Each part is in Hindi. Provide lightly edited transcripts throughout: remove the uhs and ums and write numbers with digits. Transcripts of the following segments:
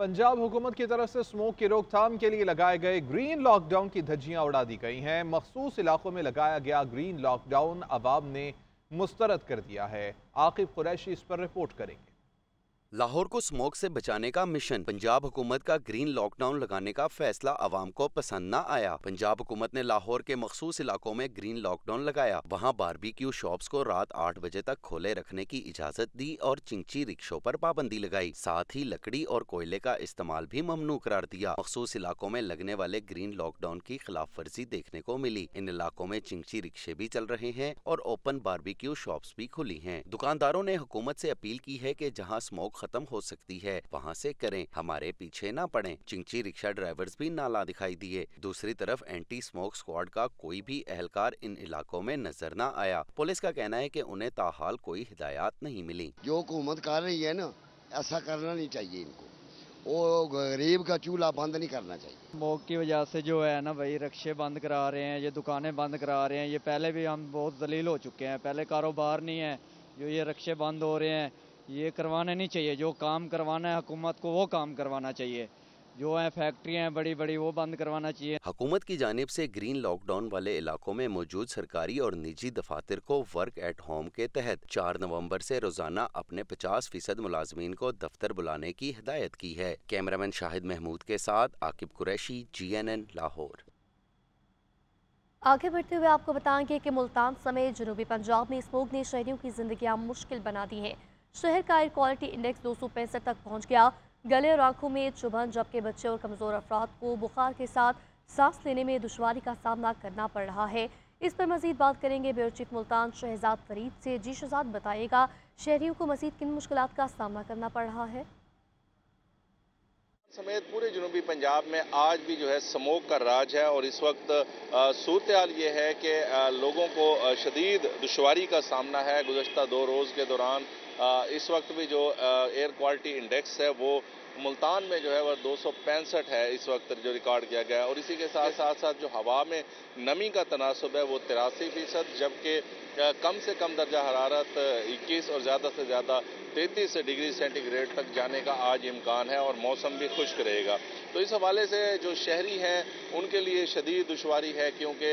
पंजाब हुकूमत की तरफ से स्मोक की रोकथाम के लिए लगाए गए ग्रीन लॉकडाउन की धज्जियां उड़ा दी गई हैं। मखसूस इलाकों में लगाया गया ग्रीन लॉकडाउन अवाम ने मुस्तरद कर दिया है। आकिब कुरैशी इस पर रिपोर्ट करेंगे। लाहौर को स्मोक से बचाने का मिशन। पंजाब हुकूमत का ग्रीन लॉकडाउन लगाने का फैसला आवाम को पसंद न आया। पंजाब हुकूमत ने लाहौर के मखसूस इलाकों में ग्रीन लॉकडाउन लगाया। वहां बारबेक्यू शॉप्स को रात 8 बजे तक खोले रखने की इजाजत दी और चिंची रिक्शों पर पाबंदी लगाई। साथ ही लकड़ी और कोयले का इस्तेमाल भी ममनू करार दिया। मखसूस इलाकों में लगने वाले ग्रीन लॉकडाउन की खिलाफ वर्जी देखने को मिली। इन इलाकों में चिंची रिक्शे भी चल रहे हैं और ओपन बारबेक्यू शॉप्स भी खुली हैं। दुकानदारों ने हुकूमत से अपील की है कि जहां स्मोक खत्म हो सकती है वहां से करें, हमारे पीछे ना पड़ें। चिंची रिक्शा ड्राइवर्स भी नाला दिखाई दिए। दूसरी तरफ एंटी स्मोक स्क्वाड का कोई भी एहलकार इन इलाकों में नजर न आया। पुलिस का कहना है कि उन्हें ताहाल कोई हिदायत नहीं मिली। जो हुकूमत कर रही है ना, ऐसा करना नहीं चाहिए इनको। वो गरीब का चूल्हा बंद नहीं करना चाहिए। स्मोक की वजह से जो है ना भाई, रिक्शे बंद करा रहे हैं, ये दुकानें बंद करा रहे हैं। ये पहले भी हम बहुत जलील हो चुके हैं। पहले कारोबार नहीं है, जो ये रिक्शे बंद हो रहे हैं ये करवाने नहीं चाहिए। जो काम करवाना है हुकूमत को वो काम करवाना चाहिए। जो है फैक्ट्रियां हैं बड़ी बड़ी वो बंद करवाना चाहिए। हुकूमत की जानिब से ग्रीन लॉकडाउन वाले इलाकों में मौजूद सरकारी और निजी दफातर को वर्क एट होम के तहत 4 नवंबर से रोजाना अपने 50% मुलाजमीन को दफ्तर बुलाने की हिदायत की है। कैमरामैन शाहिद महमूद के साथ आकिब कुरैशी, GNN लाहौर। आगे बढ़ते हुए आपको बताएंगे कि मुल्तान समेत जनूबी पंजाब में स्मोक ने शहरियों की जिंदगियां मुश्किल बना दी हैं। शहर का एयर क्वालिटी इंडेक्स 265 तक पहुंच गया। गले और आंखों में चुभन, जबकि बच्चे और कमज़ोर अफराद को बुखार के साथ सांस लेने में दुश्वारी का सामना करना पड़ रहा है। इस पर मजीद बात करेंगे ब्यूरो चीफ मुल्तान शहजाद फरीद से। जी शहजाद, बताइएगा शहरियों को मजीद किन मुश्किलात का सामना करना पड़ रहा है? समेत पूरे जनूबी पंजाब में आज भी जो है स्मोक का राज है और इस वक्त सूरत हाल ये है कि लोगों को शदीद दुश्वारी का सामना है। गुज़श्ता 2 रोज़ के दौरान इस वक्त भी जो एयर क्वालिटी इंडेक्स है वो मुल्तान में जो है वह 265 है इस वक्त जो रिकॉर्ड किया गया है। और इसी के साथ साथ जो हवा में नमी का तनासब है वो 83%, जबकि कम से कम दर्जा हरारत 21 और ज़्यादा से ज़्यादा 33 डिग्री सेंटीग्रेड तक जाने का आज इम्कान है और मौसम भी खुश्क रहेगा। तो इस हवाले से जो शहरी हैं उनके लिए शदीद दुश्वारी है, क्योंकि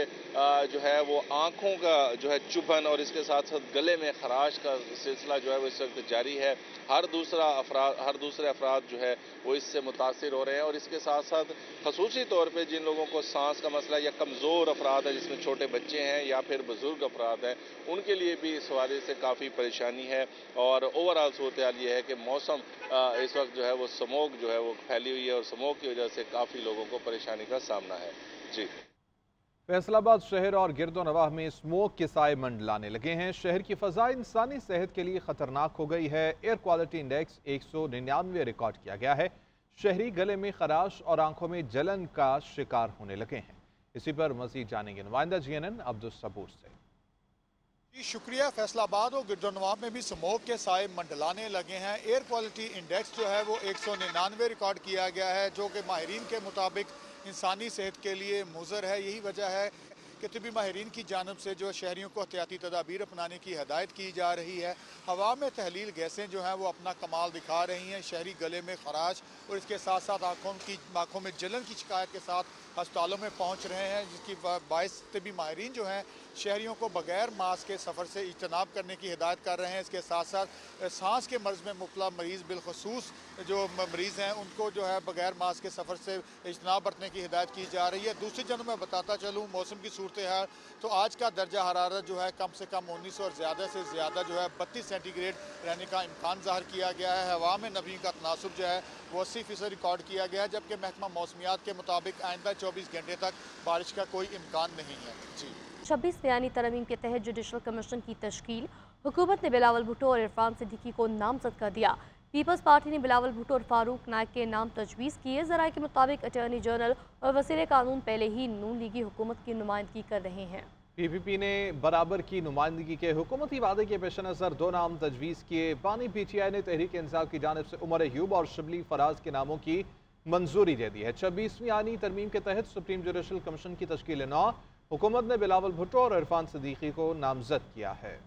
जो है वो आँखों का जो है चुभन और इसके साथ साथ गले में खराश का सिलसिला जो है वो इस वक्त जारी है। हर दूसरे अफराद जो है वो इससे मुतासिर हो रहे हैं। और इसके साथ साथ खसूसी तौर पे जिन लोगों को सांस का मसला या कमज़ोर अफराद है, जिसमें छोटे बच्चे हैं या फिर बुजुर्ग अफराद हैं, उनके लिए भी इस हवाले से काफ़ी परेशानी है। और ओवरऑल सूरत हाल ये है कि मौसम इस वक्त जो है वो स्मोक जो है वो फैली हुई है और स्मोक की वजह से काफ़ी लोगों को परेशानी का सामना है। जी, फैसलाबाद शहर और गिरदोनवाह में स्मोक के साए मंडलाने लगे हैं। शहर की फ़ज़ा इंसानी सेहत के लिए ख़तरनाक हो गई है। एयर क्वालिटी इंडेक्स 199 रिकॉर्ड किया गया है। शहरी गले में खराश और आंखों में जलन का शिकार होने लगे हैं। इसी पर मज़ीद जानेंगे नुमाइंदा GNN अब्दुल सबूर से। जी शुक्रिया। फैसलाबाद और गिरदोनवाह में भी स्मोक के साए मंडलाने लगे हैं। एयर क्वालिटी इंडेक्स जो है वो 199 रिकॉर्ड किया गया है, जो कि माहिरीन के मुताबिक इंसानी सेहत के लिए मुज़र है। यही वजह है कि तिबी माहिरीन की जानब से जो शहरियों को एहतियाती तदाबीर अपनाने की हदायत की जा रही है। हवा में तहलील गैसें जो हैं वो अपना कमाल दिखा रही हैं। शहरी गले में खराश और इसके साथ साथ आँखों में जलन की शिकायत के साथ अस्पतालों में पहुँच रहे हैं, जिसकी बायस तिबी माहिरीन जो हैं शहरियों को बगैर मास्क के सफ़र से इज्तनाब करने की हिदायत कर रहे हैं। इसके साथ साथ सांस के मर्ज़ में मुब्तला मरीज़ बिलखसूस जो मरीज़ हैं उनको जो है बगैर मास्क के सफ़र से इज्तनाब बरतने की हिदायत की जा रही है। दूसरी जानब मैं बताता चलूँ मौसम की सूरत हाल, तो आज का दर्जा हरारत जो है कम से कम 19 और ज़्यादा से ज़्यादा जो है 32 सेंटीग्रेड रहने का इम्कान ज़ाहिर किया गया है। हवा में नमी का तनासब जो है वो 80% रिकॉर्ड किया गया है, जबकि महकमा मौसमियात के मुताबिक आइंदा 24 घंटे तक बारिश का कोई इम्कान नहीं है। जी, 26 बयानी तरमीम के तहत जुडिशल कमीशन की तश्कील। हुकूमत ने बिलावल भुट्टो और इरफान सिद्दीकी को नामजद कर दिया। पीपल्स पार्टी ने बिलावल भुट्टो और फारूक नायक के नाम तजवीज़ किए। ज़राए के मुताबिक अटॉर्नी जनरल और वज़ीर कानून पहले ही नून लीगी हुकूमत की नुमाइंदगी कर रहे हैं। PPP ने बराबर की नुमाइंदगी के हुकूमती वादे के पेश नज़र 2 नाम तजवीज़ किए। बानी PTI ने तहरीक इंसाफ की जानिब से उमर अयूब और शिबली फराज के नामों की मंजूरी दे दी है। 26वीं आनी तरमीम के तहत सुप्रीम जुडिशल कमीशन की तश्कील 9 हुकूमत ने बिलावल भुट्टो और इरफान सिद्दीकी को नामजद किया है।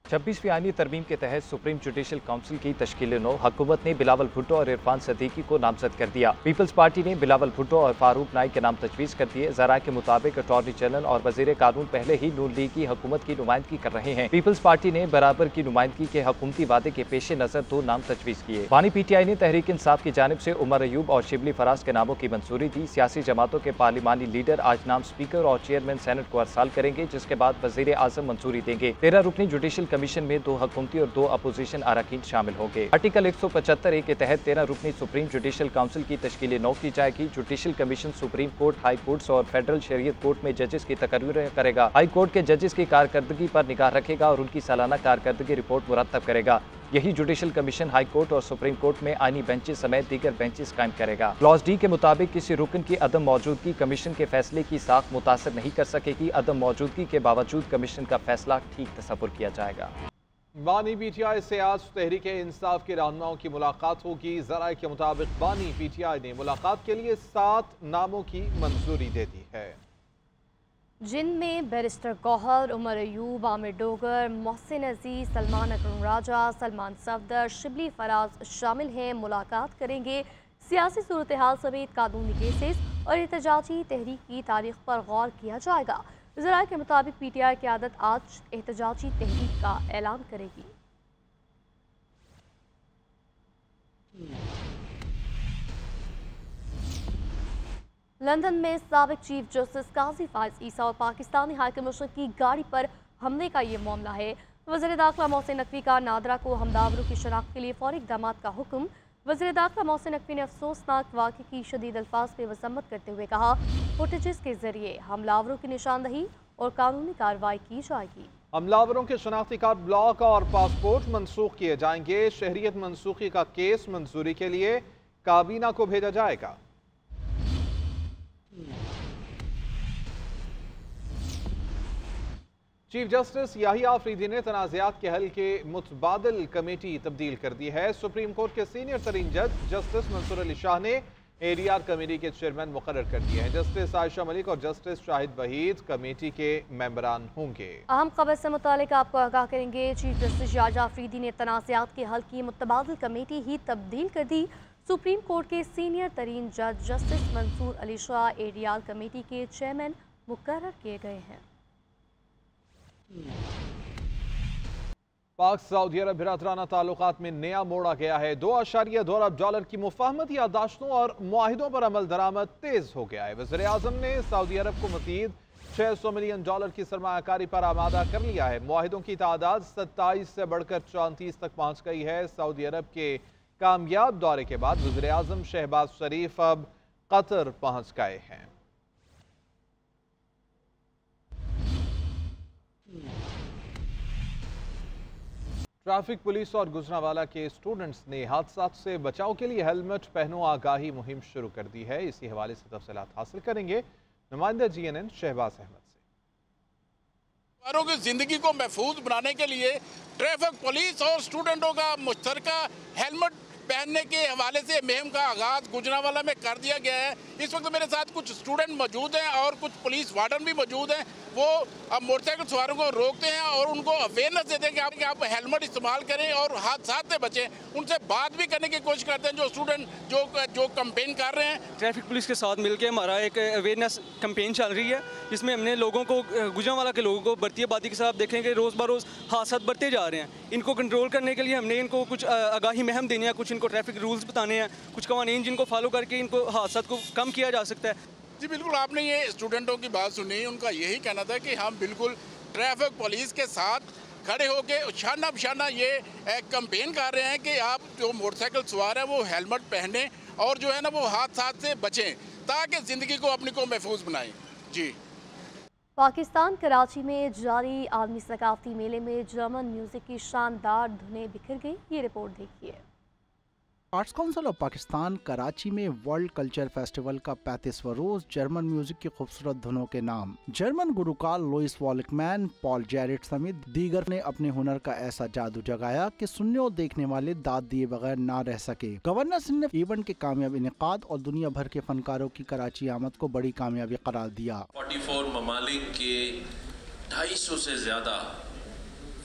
26वीं आईनी तरमीम के तहत सुप्रीम जुडिशल काउंसिल की तश्कील नौ हुकूमत ने बिलावल भुट्टो और इरफान सदीकी को नामजद कर दिया। पीपल्स पार्टी ने बिलावल भुट्टो और फारूक नाइक के नाम तजवीज़ कर दिए। ज़राए के मुताबिक अटॉर्नी जनरल और वज़ीर कानून पहले ही नून लीग की हुकूमत की नुमाइंदगी कर रहे हैं। पीपल्स पार्टी ने बराबर की नुमाइंदगी के हुकूमती वादे के पेश नज़र 2 नाम तजवीज़ किए। बानी PTI ने तहरीक इंसाफ की जानिब से उमर अयूब और शिबली फराज के नामों की मंजूरी दी। सियासी जमातों के पार्लिमानी लीडर आज नाम स्पीकर और चेयरमैन सेनेट को अरसाल करेंगे, जिसके बाद वज़ीर आज़म मंजूरी देंगे। 13 रुकनी जुडिशल कमीशन में 2 हुकूमती और 2 अपोजिशन अरकान शामिल होंगे। आर्टिकल 175A के तहत 13 रुकनी सुप्रीम जुडिशल काउंसिल की तश्कील नौ की जाएगी। Judicial commission supreme court, high courts और फेडरल शरीयत कोर्ट में जजेस की तकरीरें करेगा। हाई कोर्ट के जजेस की कारकर्दगी पर निगाह रखेगा और उनकी सालाना कारकर्दगी रिपोर्ट मुरतब करेगा। यही जुडिशल कमीशन हाई कोर्ट और सुप्रीम कोर्ट में आईनी बेंचेस समेत दीगर बेंचेस कायम करेगा। क्लॉज D के मुताबिक किसी रुकन की अदम मौजूदगी कमीशन के फैसले की साख मुतासर नहीं कर सकेगी। अदम मौजूदगी के बावजूद कमीशन का फैसला ठीक तसव्वुर किया जाएगा। बानी PTI से आज तहरीक इंसाफ के रहनुमाओं की मुलाकात होगी। ज़राए के मुताबिक बानी PTI ने मुलाकात के लिए 7 नामों की मंजूरी दे दी है, जिनमें बैरिस्टर गौहर, उमर अयूब, आमिर डोगर, मोहसिन अजीज, सलमान अकरम राजा, सलमान सफदर, शिबली फराज शामिल हैं। मुलाकात करेंगे। सियासी सूरत हाल समेत कानूनी केसेस और एहतजाजी तहरीक की तारीख पर गौर किया जाएगा। ज़राए के मुताबिक PTI क़यादत आज एहतजाजी तहरीक का ऐलान करेगी। लंदन में साबिक चीफ जस्टिस काजी फाइज ईसा और पाकिस्तानी हाई कमीशनर की गाड़ी पर हमले का ये मामला है। वज़ीर दाखिला मोहसिन नकवी का नादरा को हमलावरों की शनाख्त के लिए फौरी इक़दामात का हुक्म। वज़ीर दाखिला मोहसिन नकवी ने अफसोसनाक वाक़े की शदीद अल्फाज में मज़म्मत करते हुए कहा, फुटेजेस के जरिए हमलावरों की निशानदही और कानूनी कार्रवाई की जाएगी। हमलावरों के शनाख्ती कार्ड, ब्लॉक और पासपोर्ट मनसूख किए जाएंगे। शहरियत मनसूखी का केस मंजूरी के लिए काबीना को भेजा जाएगा। चीफ जस्टिस याहिया अफरीदी ने तनाज़ात के हल के मुतबादिल कमेटी तब्दील कर दी है। सुप्रीम कोर्ट के सीनियर तरीन जज जस्टिस मंसूर अली शाह ने ADR कमेटी के चेयरमैन मुकर्रर कर दिए हैं। जस्टिस आयशा मलिक और जस्टिस शाहिद वहीद कमेटी के मेंबरान होंगे। अहम खबर से मुतालिक आपको आगाह करेंगे। चीफ जस्टिस याहिया अफरीदी ने तनाज़ात के हल की मुतबादिल कमेटी ही तब्दील कर दी। सुप्रीम कोर्ट के सीनियर तरीन जज justice Mansoor Ali Shah ADR committee के चेयरमैन मुकर्रर किए गए हैं। पाक सऊदी अरब बिरादराना ताल्लुकात में नया मोड़ आ गया है। $2.2 अरब की मुफाहमत यादाश्तों और मुआहिदों पर अमल दरामद तेज हो गया है। वज़ीर आज़म ने सऊदी अरब को मज़ीद $600 मिलियन की सरमायाकारी पर आमादा कर लिया है। मुआहिदों की तादाद 27 से बढ़कर 34 तक पहुँच गई है। सऊदी अरब के कामयाब दौरे के बाद वज़ीर आज़म शहबाज शरीफ अब कतर पहुँच गए हैं। ट्रैफिक पुलिस और गुजरांवाला के स्टूडेंट्स ने हादसात से बचाव के लिए हेलमेट पहनो आगाही मुहिम शुरू कर दी है। इसी हवाले से तफसीलात हासिल करेंगे नुमाइंदा GNN शहबाज अहमद से। की जिंदगी को महफूज बनाने के लिए ट्रैफिक पुलिस और स्टूडेंटों का मुश्तरका हेलमेट पहनने के हवाले से मुहिम का आगाज गुजरांवाला में कर दिया गया है। इस वक्त मेरे साथ कुछ स्टूडेंट मौजूद हैं और कुछ पुलिस वार्डन भी मौजूद हैं। वो अब मोटरसाइकिल सवारों को रोकते हैं और उनको अवेयरनेस देते हैं कि आप हेलमेट इस्तेमाल करें और हादसात से बचें। उनसे बात भी करने की कोशिश करते हैं जो स्टूडेंट जो कैंपेन कर रहे हैं। ट्रैफिक पुलिस के साथ मिलकर हमारा एक अवेयरनेस कैंपेन चल रही है, जिसमें हमने लोगों को गुजरांवाला के लोगों को बढ़ती आबादी के साथ देखेंगे रोज़ बरोज़ हादसात बढ़ते जा रहे हैं। इनको कंट्रोल करने के लिए हमने इनको कुछ आगाही मुहिम देनी है, कुछ इनको ट्रैफिक रूल्स बताने हैं, कुछ कवानीन जिनको फॉलो करके इनको हादसात को कम किया जा सकता है। जी बिल्कुल, आपने ये स्टूडेंटों की बात सुनी। उनका यही कहना था कि हम बिल्कुल ट्रैफिक पुलिस के साथ खड़े होकर शाना बशाना ये कैंपेन कर रहे हैं कि आप जो मोटरसाइकिल सवार हैं वो हेलमेट पहने और जो है ना वो हादसात से बचें ताकि ज़िंदगी को अपनी को महफूज बनाएं। जी, पाकिस्तान कराची में जारी आलमी सकाफती मेले में जर्मन म्यूजिक की शानदार धुनें बिखर गई। ये रिपोर्ट देखिए। Arts council of Pakistan Karachi में वर्ल्ड कल्चर फेस्टिवल का 35वां रोज जर्मन म्यूजिक की खूबसूरत धुनों के नाम जर्मन गुलकार लुइस वॉल्कमैन, पॉल जैरेट समेत दीगर ने अपने हुनर का ऐसा जादू जगाया कि सुनने और देखने वाले दाद दिए बगैर ना रह सके। गवर्नर सिंह ने इवेंट के कामयाब इनेकाद और दुनिया भर के फनकारों की कराची आमद को बड़ी कामयाबी करार दिया। 44 ममालिक के 250 से ज्यादा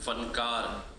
फनकार